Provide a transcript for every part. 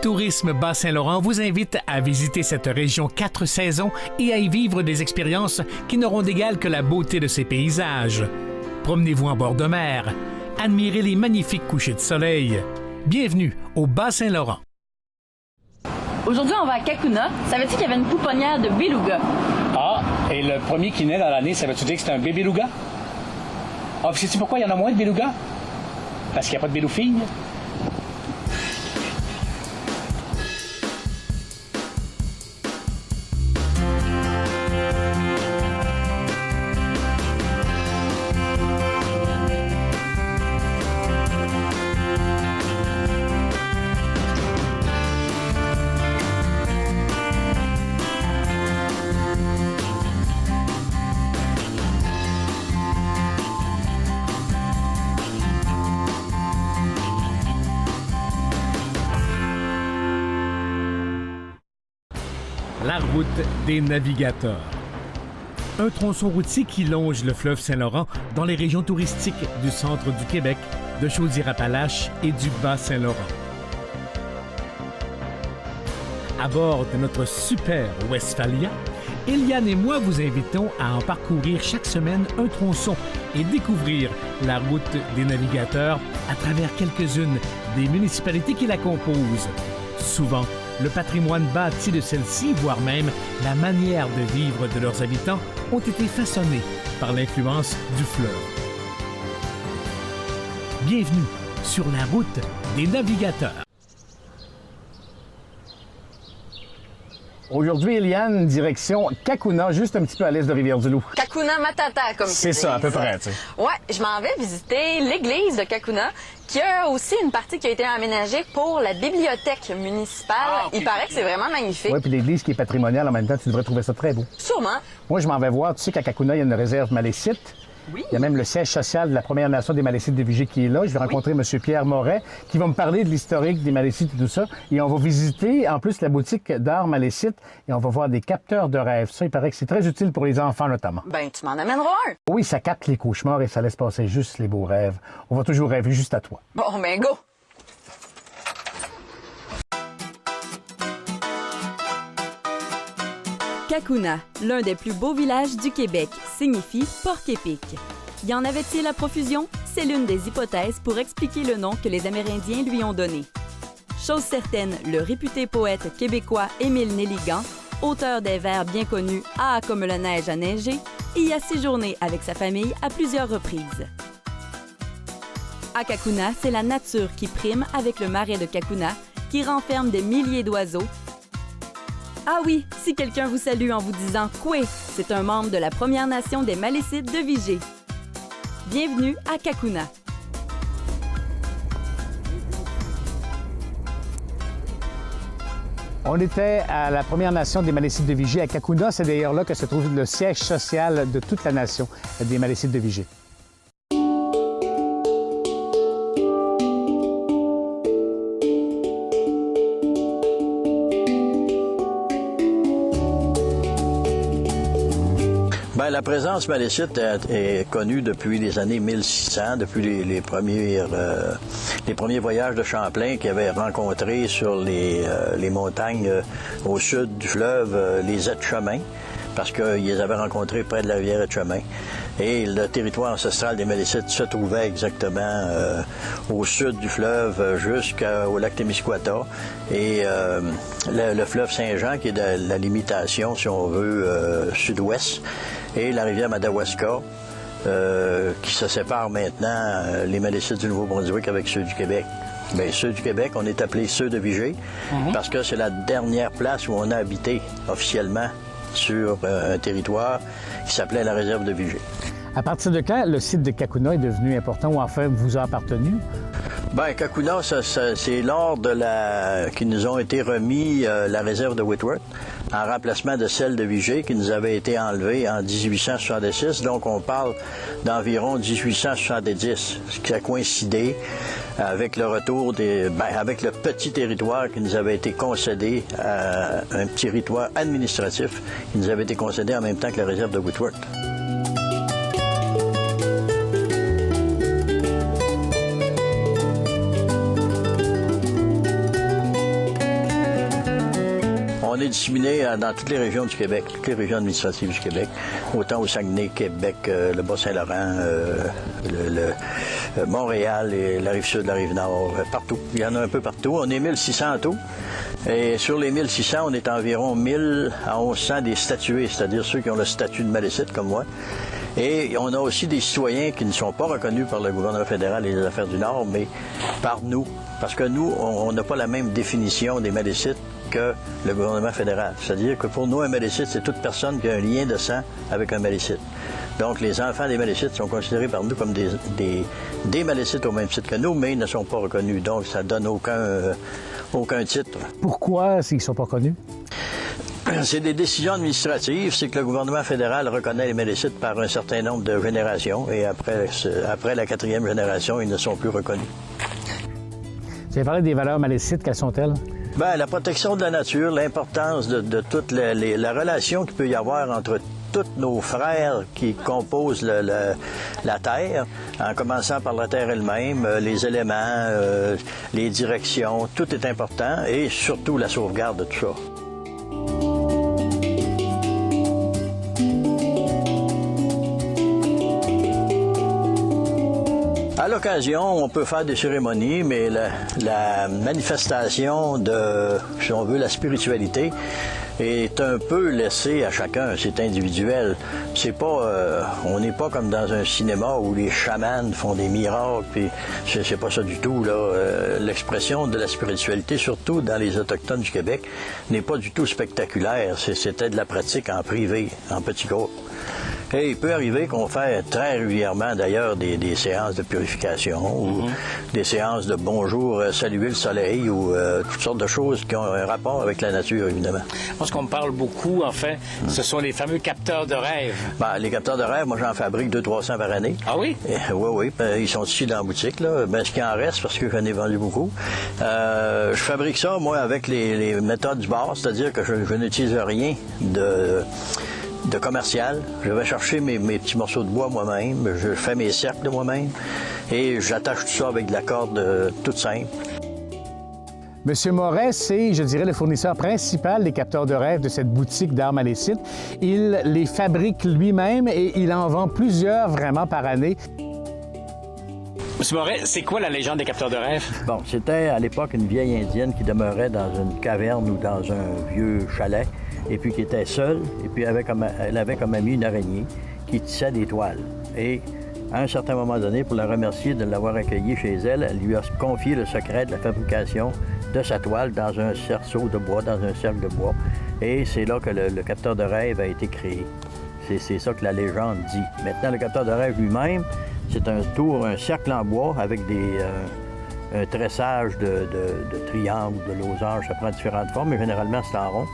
Tourisme Bas-Saint-Laurent vous invite à visiter cette région 4 saisons et à y vivre des expériences qui n'auront d'égal que la beauté de ses paysages. Promenez-vous en bord de mer, admirez les magnifiques couchers de soleil. Bienvenue au Bas-Saint-Laurent. Aujourd'hui, on va à Cacouna. Savais-tu qu'il y avait une pouponnière de beluga? Ah, et le premier qui naît dans l'année, ça veut-tu dire que c'est un bébé beluga? Ah, puis sais-tu pourquoi il y en a moins de belugas? Parce qu'il n'y a pas de beloufilles. La route des navigateurs. Un tronçon routier qui longe le fleuve Saint-Laurent dans les régions touristiques du centre du Québec, de Chaudière-Appalaches et du Bas-Saint-Laurent. À bord de notre super Westphalia, Eliane et moi vous invitons à en parcourir chaque semaine un tronçon et découvrir la route des navigateurs à travers quelques-unes des municipalités qui la composent. Souvent, le patrimoine bâti de celles-ci, voire même la manière de vivre de leurs habitants, ont été façonnés par l'influence du fleuve. Bienvenue sur la route des navigateurs. Aujourd'hui, Eliane, direction Cacouna, juste un petit peu à l'est de Rivière-du-Loup. Cacouna Matata, comme C'est ça, à peu près, tu sais. Ouais, je m'en vais visiter l'église de Cacouna, qui a aussi une partie qui a été aménagée pour la bibliothèque municipale. Il paraît que c'est vraiment magnifique. Oui, puis l'église qui est patrimoniale en même temps, tu devrais trouver ça très beau. Sûrement. Moi, je m'en vais voir. Tu sais qu'à Cacouna, il y a une réserve malécite. Oui. Il y a même le siège social de la Première Nation des Malécites de Vigée qui est là. Je vais rencontrer M. Pierre Moret, qui va me parler de l'historique des Malécites et tout ça. Et on va visiter, en plus, la boutique d'art Malécite. Et on va voir des capteurs de rêves. Ça, il paraît que c'est très utile pour les enfants, notamment. Ben, tu m'en amèneras un. Oui, ça capte les cauchemars et ça laisse passer juste les beaux rêves. On va toujours rêver juste à toi. Bon, ben, go. Cacouna, l'un des plus beaux villages du Québec, signifie porc-épic. Y en avait-il à profusion? C'est l'une des hypothèses pour expliquer le nom que les Amérindiens lui ont donné. Chose certaine, le réputé poète québécois Émile Nelligan, auteur des vers bien connus « Ah, comme la neige a neigé », y a séjourné avec sa famille à plusieurs reprises. À Cacouna, c'est la nature qui prime avec le marais de Cacouna, qui renferme des milliers d'oiseaux. Ah oui, si quelqu'un vous salue en vous disant « Koué », c'est un membre de la Première Nation des Malécites de Vigée. Bienvenue à Cacouna. On était à la Première Nation des Malécites de Vigée à Cacouna. C'est d'ailleurs là que se trouve le siège social de toute la nation des Malécites de Vigée. Bien, la présence malécite est connue depuis les années 1600, depuis les premiers voyages de Champlain qui avaient rencontré sur les montagnes au sud du fleuve les Etchemins, parce qu'ils les avaient rencontrés près de la rivière Etchemin. Et le territoire ancestral des Malécites se trouvait exactement au sud du fleuve jusqu'au lac Témiscouata. Et le fleuve Saint-Jean, qui est de la limitation, si on veut, sud-ouest, et la rivière Madawaska, qui se sépare maintenant les Malécites du Nouveau-Brunswick avec ceux du Québec. Bien, ceux du Québec, on est appelés ceux de Vigée, parce que c'est la dernière place où on a habité officiellement sur un territoire qui s'appelait la réserve de Vigée. À partir de quand le site de Cacouna est devenu important ou enfin vous a appartenu? Bien, Cacouna, c'est lors de qui nous ont été remis la réserve de Whitworth, en remplacement de celle de Vigée qui nous avait été enlevée en 1866. Donc, on parle d'environ 1870, ce qui a coïncidé avec le retour avec le petit territoire qui nous avait été concédé, un petit territoire administratif qui nous avait été concédé en même temps que la réserve de Whitworth. On est disséminés dans toutes les régions du Québec, toutes les régions administratives du Québec, autant au Saguenay, Québec, le Bas-Saint-Laurent, Montréal et la Rive-Sud, la Rive-Nord, partout. Il y en a un peu partout. On est 1600 en tout. Et sur les 1600, on est environ 1000 à 1100 des statués, c'est-à-dire ceux qui ont le statut de malécite comme moi. Et on a aussi des citoyens qui ne sont pas reconnus par le gouvernement fédéral et les Affaires du Nord, mais par nous. Parce que nous, on n'a pas la même définition des malécites que le gouvernement fédéral. C'est-à-dire que pour nous, un malécite, c'est toute personne qui a un lien de sang avec un malécite. Donc, les enfants des malécites sont considérés par nous comme des malécites au même titre que nous, mais ils ne sont pas reconnus. Donc, ça ne donne aucun titre. Pourquoi s'ils ne sont pas connus? C'est des décisions administratives. C'est que le gouvernement fédéral reconnaît les malécites par un certain nombre de générations. Et après la 4e génération, ils ne sont plus reconnus. Vous avez parlé des valeurs malécites. Quelles sont-elles? Bien, la protection de la nature, l'importance de toute la relation qu'il peut y avoir entre tous nos frères qui composent la Terre, en commençant par la Terre elle-même, les éléments, les directions, tout est important, et surtout la sauvegarde de tout ça. À l'occasion, on peut faire des cérémonies, mais la manifestation de, si on veut, la spiritualité est un peu laissée à chacun. C'est individuel. C'est pas, on n'est pas comme dans un cinéma où les chamans font des miracles. Puis c'est pas ça du tout là. L'expression de la spiritualité, surtout dans les autochtones du Québec, n'est pas du tout spectaculaire. C'était de la pratique en privé, en petits groupes. Et il peut arriver qu'on fait très régulièrement, d'ailleurs, des séances de purification ou des séances de bonjour, saluer le soleil ou toutes sortes de choses qui ont un rapport avec la nature, évidemment. Moi, ce qu'on me parle beaucoup, en fait, ce sont les fameux capteurs de rêve. Ben, les capteurs de rêve, moi, j'en fabrique 200-300 par année. Ah oui? Oui. Ben, ils sont ici dans la boutique, là. Ben, ce qui en reste, parce que j'en ai vendu beaucoup. Je fabrique ça, moi, avec les méthodes du bar, c'est-à-dire que je n'utilise rien de commercial. Je vais chercher mes petits morceaux de bois moi-même, je fais mes cercles de moi-même et j'attache tout ça avec de la corde toute simple. Monsieur Moret, c'est, je dirais, le fournisseur principal des capteurs de rêve de cette boutique d'art malécite. Il les fabrique lui-même et il en vend plusieurs vraiment par année. Monsieur Moret, c'est quoi la légende des capteurs de rêve? Bon, c'était à l'époque une vieille indienne qui demeurait dans une caverne ou dans un vieux chalet et puis qui était seule et puis elle avait comme amie une araignée qui tissait des toiles. Et à un certain moment donné, pour la remercier de l'avoir accueillie chez elle, elle lui a confié le secret de la fabrication de sa toile dans un cerceau de bois, dans un cercle de bois. Et c'est là que le capteur de rêve a été créé. C'est ça que la légende dit. Maintenant, le capteur de rêve lui-même, c'est un cercle en bois avec un tressage de triangle, de losange. Ça prend différentes formes, mais généralement, c'est en rond.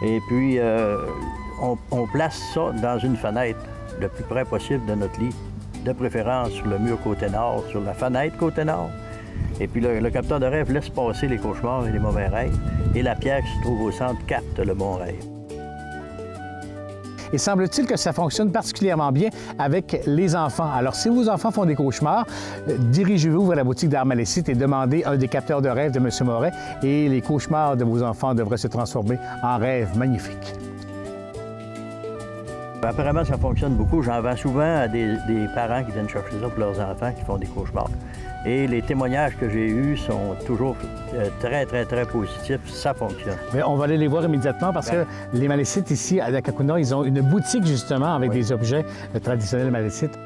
Et puis, on place ça dans une fenêtre le plus près possible de notre lit, de préférence sur le mur côté nord, sur la fenêtre côté nord. Et puis, le capteur de rêve laisse passer les cauchemars et les mauvais rêves. Et la pierre qui se trouve au centre capte le bon rêve. Et semble-t-il que ça fonctionne particulièrement bien avec les enfants. Alors, si vos enfants font des cauchemars, dirigez-vous vers la boutique d'art malécite et demandez un des capteurs de rêve de M. Moret et les cauchemars de vos enfants devraient se transformer en rêves magnifiques. Apparemment, ça fonctionne beaucoup. J'en vends souvent à des parents qui viennent chercher ça pour leurs enfants qui font des cauchemars. Et les témoignages que j'ai eus sont toujours très, très, très positifs. Ça fonctionne. Mais on va aller les voir immédiatement parce que les malécites ici à Kakuna, ils ont une boutique justement avec des objets traditionnels malécites.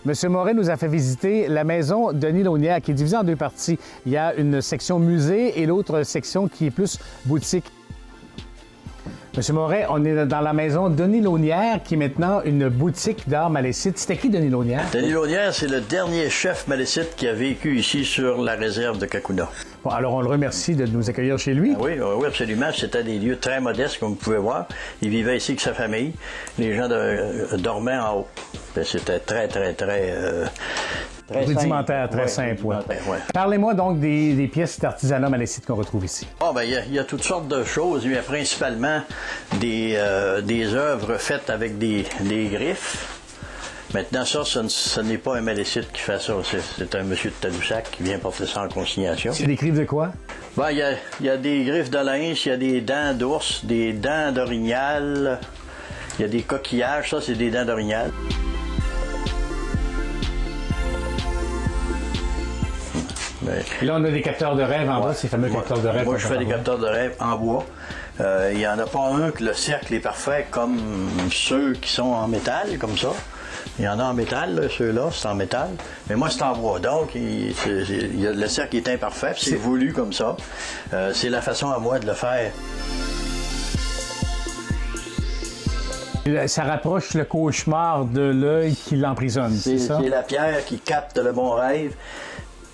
M. Moret nous a fait visiter la maison Denis Launière, qui est divisée en deux parties. Il y a une section musée et l'autre section qui est plus boutique. M. Moret, on est dans la maison Denis Launière, qui est maintenant une boutique d'art malécite. C'était qui, Denis Launière? Denis Launière, c'est le dernier chef malécite qui a vécu ici sur la réserve de Kakuna. Bon, alors on le remercie de nous accueillir chez lui. Ah oui, absolument. C'était des lieux très modestes, comme vous pouvez voir. Il vivait ici avec sa famille. Les gens dormaient en haut. C'était très, très, très rudimentaire, très simple. Ouais. Parlez-moi donc des pièces d'artisanat malécite qu'on retrouve ici. Il y a toutes sortes de choses. Il y a principalement des œuvres faites avec des griffes. Maintenant, ce n'est pas un malécite qui fait ça. C'est un monsieur de Tadoussac qui vient porter ça en consignation. C'est des griffes de quoi? Il y a des griffes de lynx, il y a des dents d'ours, des dents d'orignal, il y a des coquillages. Ça, c'est des dents d'orignal. Et là, on a des capteurs de rêve en bas, ces fameux capteurs de rêve. Moi, je fais des capteurs de rêve en bois. Il n'y en a pas un que le cercle est parfait comme ceux qui sont en métal, comme ça. Il y en a en métal, là, ceux-là, c'est en métal. Mais moi, c'est en bois. Donc, le cercle est imparfait, puis c'est voulu comme ça. C'est la façon à moi de le faire. Ça rapproche le cauchemar de l'œil qui l'emprisonne, c'est ça? C'est la pierre qui capte le bon rêve.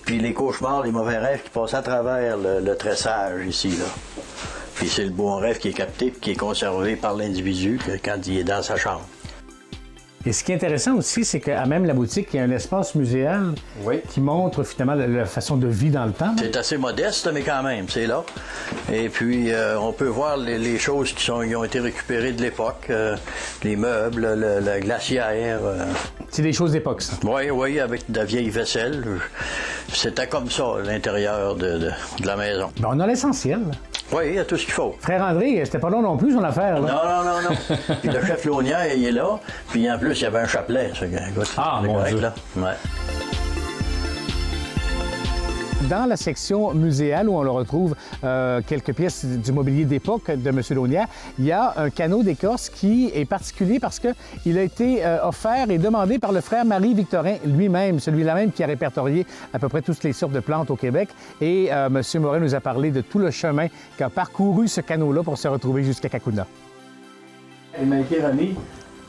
Puis les cauchemars, les mauvais rêves qui passent à travers le tressage ici, là. Puis c'est le bon rêve qui est capté et qui est conservé par l'individu quand il est dans sa chambre. Et ce qui est intéressant aussi, c'est qu'à même la boutique, il y a un espace muséal qui montre finalement la façon de vie dans le temps. C'est assez modeste, mais quand même, c'est là. Et puis, on peut voir les choses qui ont été récupérées de l'époque, les meubles, la glacière. C'est des choses d'époque, ça? Oui, avec de la vieille vaisselle. C'était comme ça, l'intérieur de la maison. Ben, on a l'essentiel. Oui, il y a tout ce qu'il faut. Frère André, c'était pas long non plus, son affaire, là. Non. Puis le chef Launière, il est là. Puis en plus, il y avait un chapelet. Mon Dieu. Là. Ouais. Dans la section muséale où on le retrouve quelques pièces du mobilier d'époque de M. Launière, il y a un canot d'écorce qui est particulier parce qu'il a été offert et demandé par le frère Marie-Victorin lui-même, celui-là même qui a répertorié à peu près toutes les sortes de plantes au Québec. Et M. Moret nous a parlé de tout le chemin qu'a parcouru ce canot-là pour se retrouver jusqu'à Cacouna. Il m'a été remis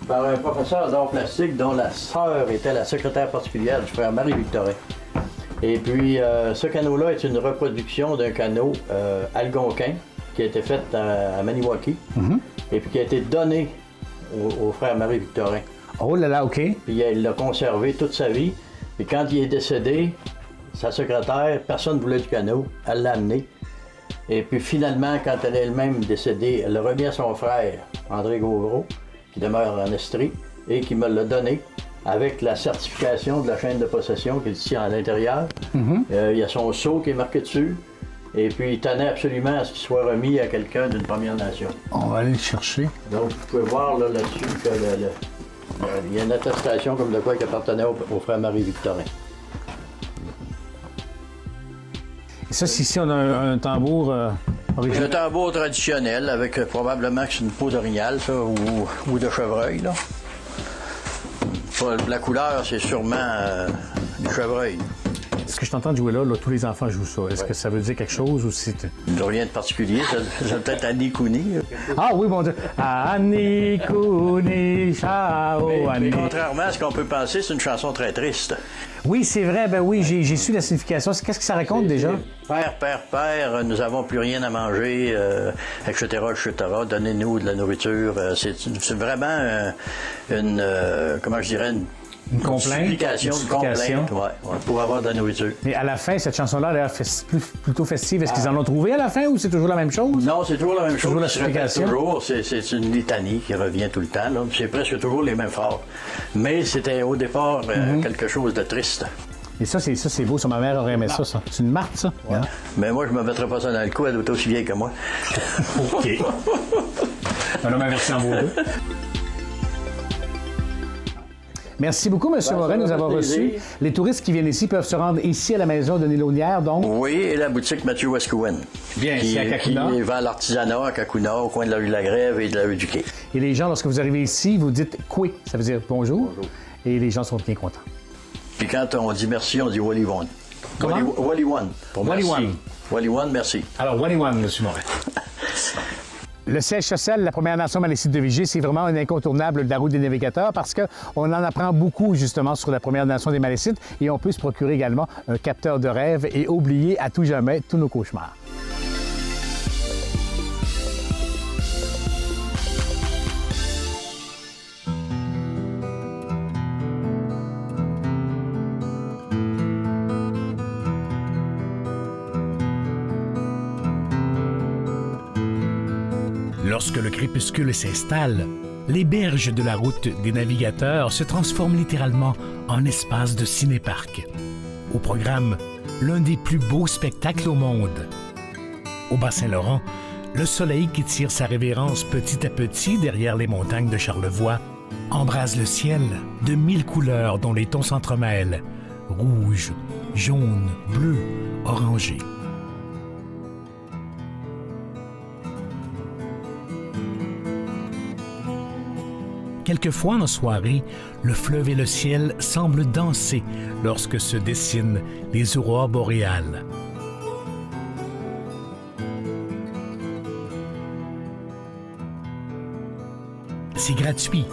par un professeur d'art plastique dont la sœur était la secrétaire particulière du frère Marie-Victorin. Et puis, ce canot-là est une reproduction d'un canot algonquin qui a été fait à Maniwaki et puis qui a été donné au frère Marie-Victorin. Oh là là, OK. Puis il l'a conservé toute sa vie. Et quand il est décédé, sa secrétaire, personne ne voulait du canot, elle l'a amené. Et puis finalement, quand elle est elle-même décédée, elle l'a remis à son frère, André Gauvreau, qui demeure en Estrie, et qui me l'a donné. Avec la certification de la chaîne de possession qui est ici à l'intérieur. Il y a son sceau qui est marqué dessus. Et puis, il tenait absolument à ce qu'il soit remis à quelqu'un d'une Première Nation. On va aller le chercher. Donc, vous pouvez voir là-dessus qu'il y a une attestation comme de quoi qui appartenait au frère Marie-Victorin. Et ça, ici, on a un tambour original. Un tambour traditionnel avec probablement que c'est une peau d'orignal, ça, ou de chevreuil, là. La couleur, c'est sûrement du chevreuil. Ce que je t'entends jouer là, tous les enfants jouent ça. Est-ce que ça veut dire quelque chose ou c'est... Rien de particulier, c'est peut-être Annie Cooney. Ah oui, mon Dieu! Annie Cooney, ciao, Annie. Mais contrairement à ce qu'on peut penser, c'est une chanson très triste. Oui, c'est vrai, ben oui, j'ai su la signification. Qu'est-ce que ça raconte déjà? Père, nous avons plus rien à manger, etc., etc. Donnez-nous de la nourriture. C'est vraiment comment je dirais, une complainte? Une complainte, pour avoir de la nourriture. Mais à la fin, cette chanson-là a l'air plutôt festive. Est-ce qu'ils en ont trouvé à la fin ou c'est toujours la même chose? Non, c'est toujours la même chose. Toujours la supplication? C'est une litanie qui revient tout le temps. C'est presque toujours les mêmes phrases. Mais c'était au départ quelque chose de triste. Et ça, c'est beau. Ça, ma mère aurait aimé ça. C'est une marque, ça? Ouais. Hein? Mais moi, je me mettrais pas ça dans le cou. Elle doit être aussi vieille que moi. OK. On a ma version en beau deux. Merci beaucoup, M. Moret, de nous avoir reçus. Les touristes qui viennent ici peuvent se rendre ici à la maison de Denis-Launière, donc? Oui, et la boutique Mathieu Wescouen. Bien, ici à Cacouna. Qui vend l'artisanat à Cacouna, au coin de la rue de la Grève et de la rue du Quai. Et les gens, lorsque vous arrivez ici, vous dites « Koué », ça veut dire « bonjour ». Et les gens sont bien contents. Puis quand on dit merci, on dit « Wally One ». Comment? Wally One. Wally One. Wally One, merci. Alors, Wally One, M. Moret. Le siège social, la Première Nation malécite de Vigier, c'est vraiment un incontournable de la route des navigateurs parce qu'on en apprend beaucoup justement sur la Première Nation des Malécites et on peut se procurer également un capteur de rêve et oublier à tout jamais tous nos cauchemars. Lorsque le crépuscule s'installe, les berges de la route des navigateurs se transforment littéralement en espace de ciné-parc. Au programme, l'un des plus beaux spectacles au monde. Au Bas-Saint-Laurent, le soleil qui tire sa révérence petit à petit derrière les montagnes de Charlevoix embrase le ciel de 1000 couleurs dont les tons s'entremêlent, rouge, jaune, bleu, orangé. Quelquefois en soirée, le fleuve et le ciel semblent danser lorsque se dessinent les aurores boréales. C'est gratuit.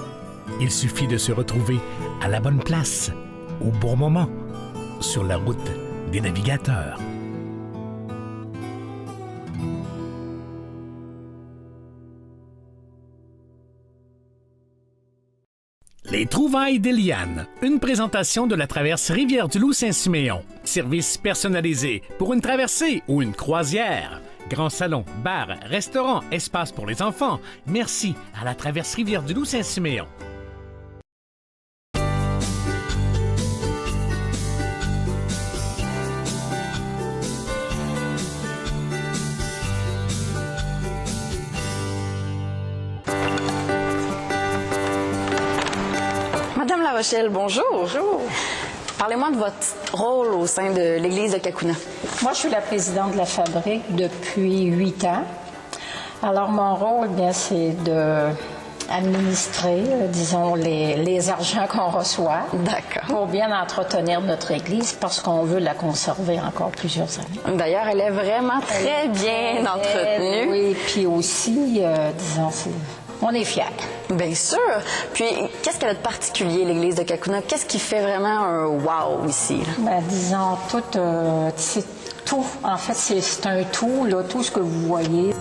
Il suffit de se retrouver à la bonne place, au bon moment, sur la route des navigateurs. Les trouvailles d'Éliane, une présentation de la traverse Rivière-du-Loup-Saint-Siméon. Service personnalisé pour une traversée ou une croisière. Grand salon, bar, restaurant, espace pour les enfants. Merci à la traverse Rivière-du-Loup-Saint-Siméon. Madame La Rochelle, bonjour. Bonjour. Parlez-moi de votre rôle au sein de l'Église de Cacouna. Moi, je suis la présidente de la fabrique depuis 8 ans. Alors, mon rôle, bien, c'est d'administrer, disons, les argents qu'on reçoit. D'accord. Pour bien entretenir notre Église, parce qu'on veut la conserver encore plusieurs années. D'ailleurs, elle est vraiment très bien entretenue. Oui, puis aussi, disons, on est fiers. Bien sûr. Puis, qu'est-ce qu'elle a de particulier, l'Église de Cacouna? Qu'est-ce qui fait vraiment un wow ici? Là? Ben, disons, c'est tout. En fait, c'est un tout, là, tout ce que vous voyez.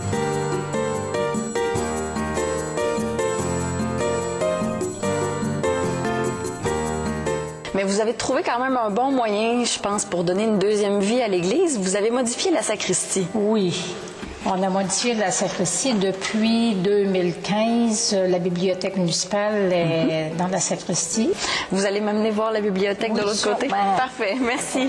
Mais vous avez trouvé quand même un bon moyen, je pense, pour donner une deuxième vie à l'Église. Vous avez modifié la sacristie. Oui. On a modifié la sacristie depuis 2015. La bibliothèque municipale est dans la sacristie. Vous allez m'amener voir la bibliothèque de l'autre côté? Sûrement. Parfait, merci.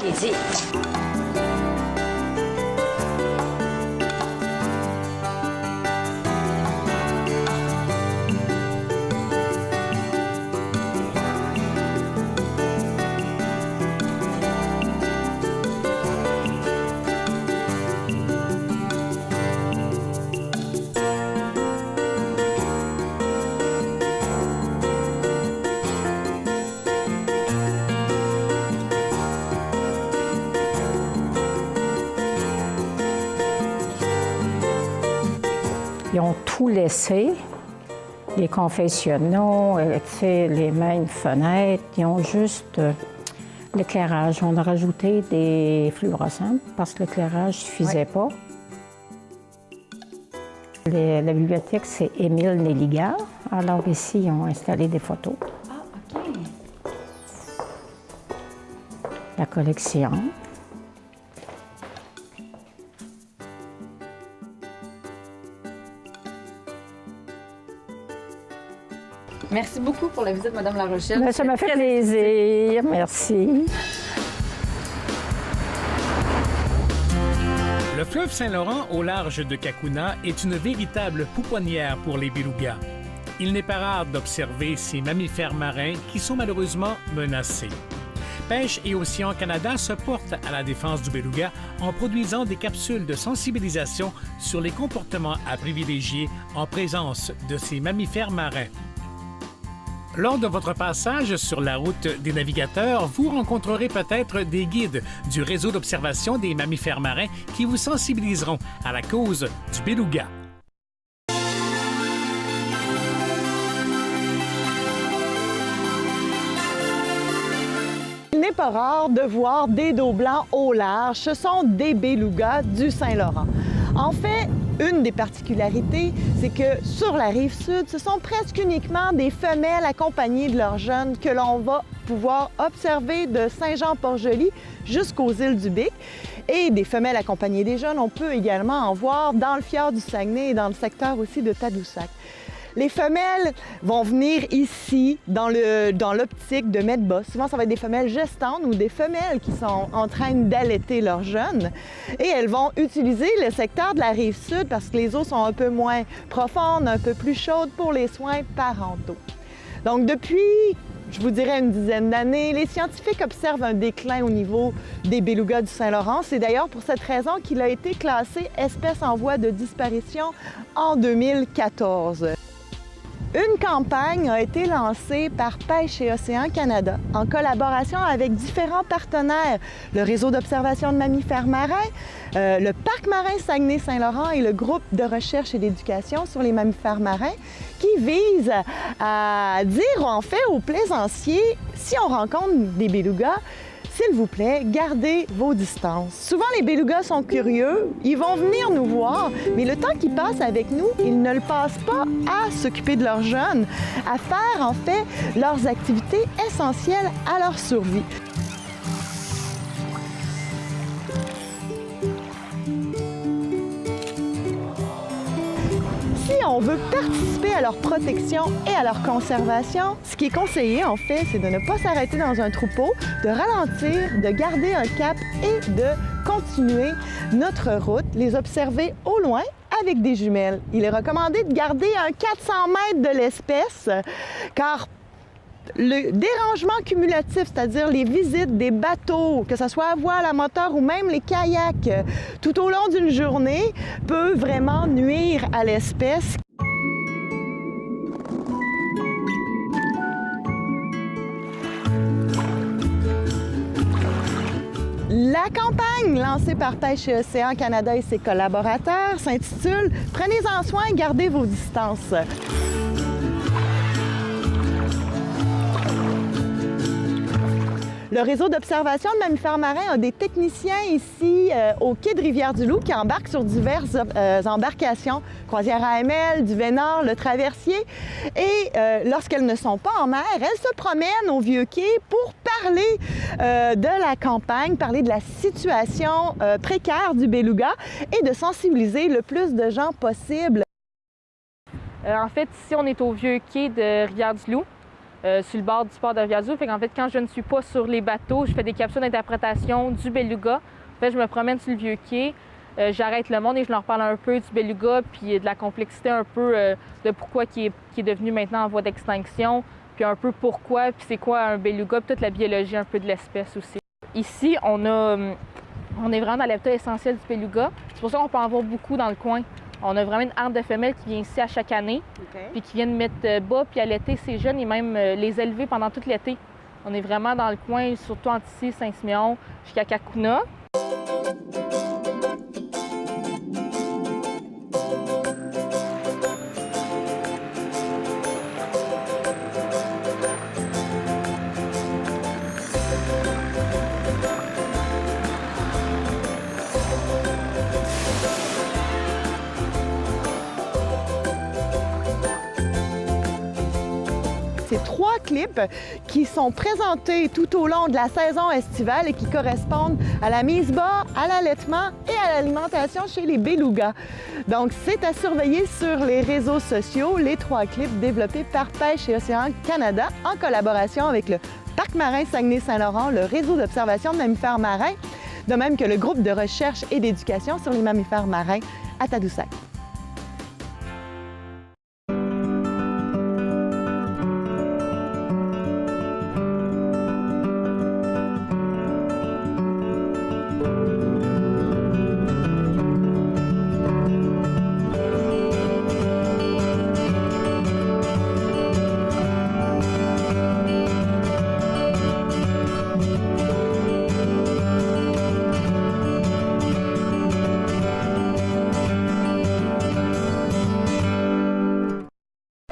Ils ont tout laissé, les confessionnaux, les mêmes fenêtres. Ils ont juste l'éclairage. On a rajouté des fluorescentes parce que l'éclairage ne suffisait pas. La bibliothèque, c'est Émile Nelligar. Alors ici, ils ont installé des photos. Ah, OK. La collection. Merci beaucoup pour la visite, Madame La Rochelle. Bien, ça m'a fait plaisir. Merci. Le fleuve Saint-Laurent au large de Cacouna est une véritable pouponnière pour les belugas. Il n'est pas rare d'observer ces mammifères marins qui sont malheureusement menacés. Pêche et Océan Canada se porte à la défense du beluga en produisant des capsules de sensibilisation sur les comportements à privilégier en présence de ces mammifères marins. Lors de votre passage sur la route des navigateurs, vous rencontrerez peut-être des guides du réseau d'observation des mammifères marins qui vous sensibiliseront à la cause du beluga. Il n'est pas rare de voir des dos blancs au large. Ce sont des belugas du Saint-Laurent. En fait, une des particularités, c'est que sur la rive sud, ce sont presque uniquement des femelles accompagnées de leurs jeunes que l'on va pouvoir observer de Saint-Jean-Port-Joli jusqu'aux îles du Bic. et des femelles accompagnées des jeunes. On peut également en voir dans le fjord du Saguenay et dans le secteur aussi de Tadoussac. Les femelles vont venir ici, dans l'optique de mettre bas. Souvent, ça va être des femelles gestantes ou des femelles qui sont en train d'allaiter leurs jeunes. Et elles vont utiliser le secteur de la Rive-Sud parce que les eaux sont un peu moins profondes, un peu plus chaudes pour les soins parentaux. Donc, depuis, je vous dirais, une dizaine d'années, les scientifiques observent un déclin au niveau des belugas du Saint-Laurent. C'est d'ailleurs pour cette raison qu'il a été classé espèce en voie de disparition en 2014. Une campagne a été lancée par Pêche et Océan Canada en collaboration avec différents partenaires, le réseau d'observation de mammifères marins, le Parc marin Saguenay-Saint-Laurent et le groupe de recherche et d'éducation sur les mammifères marins qui vise à dire en fait aux plaisanciers, si on rencontre des belugas, s'il vous plaît, gardez vos distances. Souvent, les belugas sont curieux, ils vont venir nous voir, mais le temps qu'ils passent avec nous, ils ne le passent pas à s'occuper de leurs jeunes, à faire en fait leurs activités essentielles à leur survie. Si on veut participer à leur protection et à leur conservation, ce qui est conseillé, en fait, c'est de ne pas s'arrêter dans un troupeau, de ralentir, de garder un cap et de continuer notre route, les observer au loin avec des jumelles. Il est recommandé de garder un 400 mètres de l'espèce, car le dérangement cumulatif, c'est-à-dire les visites des bateaux, que ce soit à voile, à moteur ou même les kayaks, tout au long d'une journée, peut vraiment nuire à l'espèce. La campagne lancée par Pêche et Océan Canada et ses collaborateurs s'intitule « Prenez-en soin, gardez vos distances ». Le réseau d'observation de mammifères marins a des techniciens ici au quai de Rivière-du-Loup qui embarquent sur diverses embarcations, croisière AML, du Vénard, le Traversier. Et lorsqu'elles ne sont pas en mer, elles se promènent au Vieux-Quai pour parler de la campagne, parler de la situation précaire du beluga et de sensibiliser le plus de gens possible. En fait, ici, on est au Vieux-Quai de Rivière-du-Loup. Sur le bord du port de Rivière-du-Loup. En fait, quand je ne suis pas sur les bateaux, je fais des capsules d'interprétation du beluga. En fait, je me promène sur le Vieux-Quai, j'arrête le monde et je leur parle un peu du beluga puis de la complexité un peu de pourquoi qui est devenu maintenant en voie d'extinction, puis un peu pourquoi, puis c'est quoi un beluga, puis toute la biologie un peu de l'espèce aussi. Ici, on est vraiment dans l'habitat essentiel du beluga. C'est pour ça qu'on peut en voir beaucoup dans le coin. On a vraiment une horde de femelles qui vient ici à chaque année, puis qui viennent mettre bas puis allaiter ces jeunes et même les élever pendant tout l'été. On est vraiment dans le coin, surtout entre ici, Saint-Siméon, jusqu'à Cacouna. C'est 3 clips qui sont présentés tout au long de la saison estivale et qui correspondent à la mise bas, à l'allaitement et à l'alimentation chez les belugas. Donc, c'est à surveiller sur les réseaux sociaux, les 3 clips développés par Pêche et Océan Canada en collaboration avec le Parc marin Saguenay-Saint-Laurent, le réseau d'observation de mammifères marins, de même que le groupe de recherche et d'éducation sur les mammifères marins à Tadoussac.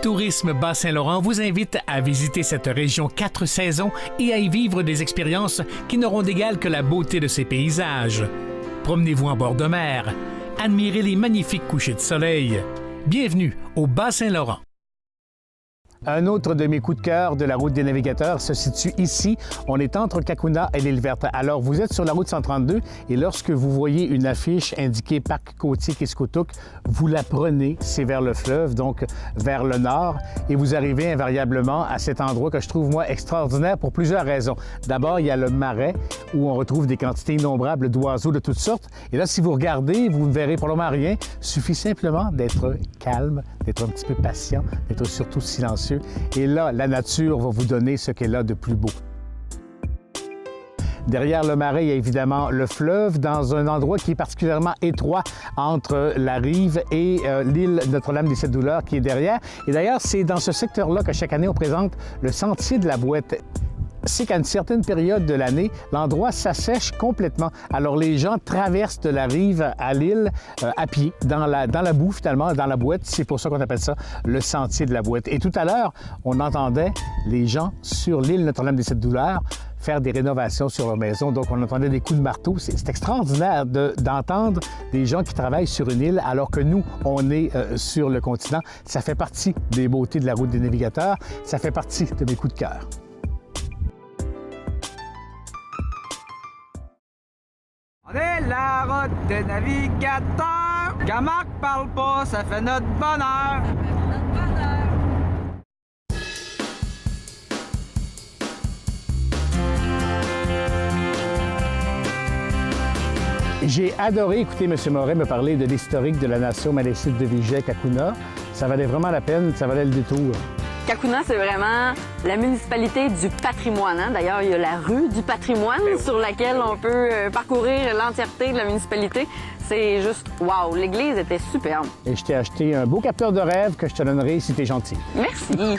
Tourisme Bas-Saint-Laurent vous invite à visiter cette région 4 saisons et à y vivre des expériences qui n'auront d'égal que la beauté de ses paysages. Promenez-vous en bord de mer, admirez les magnifiques couchers de soleil. Bienvenue au Bas-Saint-Laurent. Un autre de mes coups de cœur de la route des navigateurs se situe ici. On est entre Cacouna et l'île Verte. Alors, vous êtes sur la route 132 et lorsque vous voyez une affiche indiquée Parc côtier Kiskoutouk, vous la prenez, c'est vers le fleuve, donc vers le nord, et vous arrivez invariablement à cet endroit que je trouve, moi, extraordinaire pour plusieurs raisons. D'abord, il y a le marais où on retrouve des quantités innombrables d'oiseaux de toutes sortes. Et là, si vous regardez, vous ne verrez probablement rien. Il suffit simplement d'être calme, d'être un petit peu patient, d'être surtout silencieux. Et là, la nature va vous donner ce qu'elle a de plus beau. Derrière le marais, il y a évidemment le fleuve, dans un endroit qui est particulièrement étroit entre la rive et l'île Notre-Dame-des-Sept-Douleurs qui est derrière. Et d'ailleurs, c'est dans ce secteur-là que chaque année, on présente le Sentier de la Bouette. C'est qu'à une certaine période de l'année, l'endroit s'assèche complètement. Alors, les gens traversent de la rive à l'île à pied, dans la boue, finalement, dans la bouette. C'est pour ça qu'on appelle ça le Sentier de la Bouette. Et tout à l'heure, on entendait les gens sur l'île Notre-Dame-des-Sept-Douleurs faire des rénovations sur leur maison. Donc, on entendait des coups de marteau. C'est extraordinaire d'entendre des gens qui travaillent sur une île alors que nous, on est sur le continent. Ça fait partie des beautés de la route des navigateurs. Ça fait partie de mes coups de cœur. On est la route des navigateurs. Quand Marc parle pas, ça fait notre bonheur. J'ai adoré écouter M. Moret me parler de l'historique de la nation malécite de Vigier-Cacouna. Ça valait vraiment la peine, ça valait le détour. Cacouna, c'est vraiment la municipalité du patrimoine. Hein? D'ailleurs, il y a la rue du patrimoine sur laquelle on peut parcourir l'entièreté de la municipalité. C'est juste wow! L'église était superbe. Et je t'ai acheté un beau capteur de rêve que je te donnerai si t'es gentil. Merci!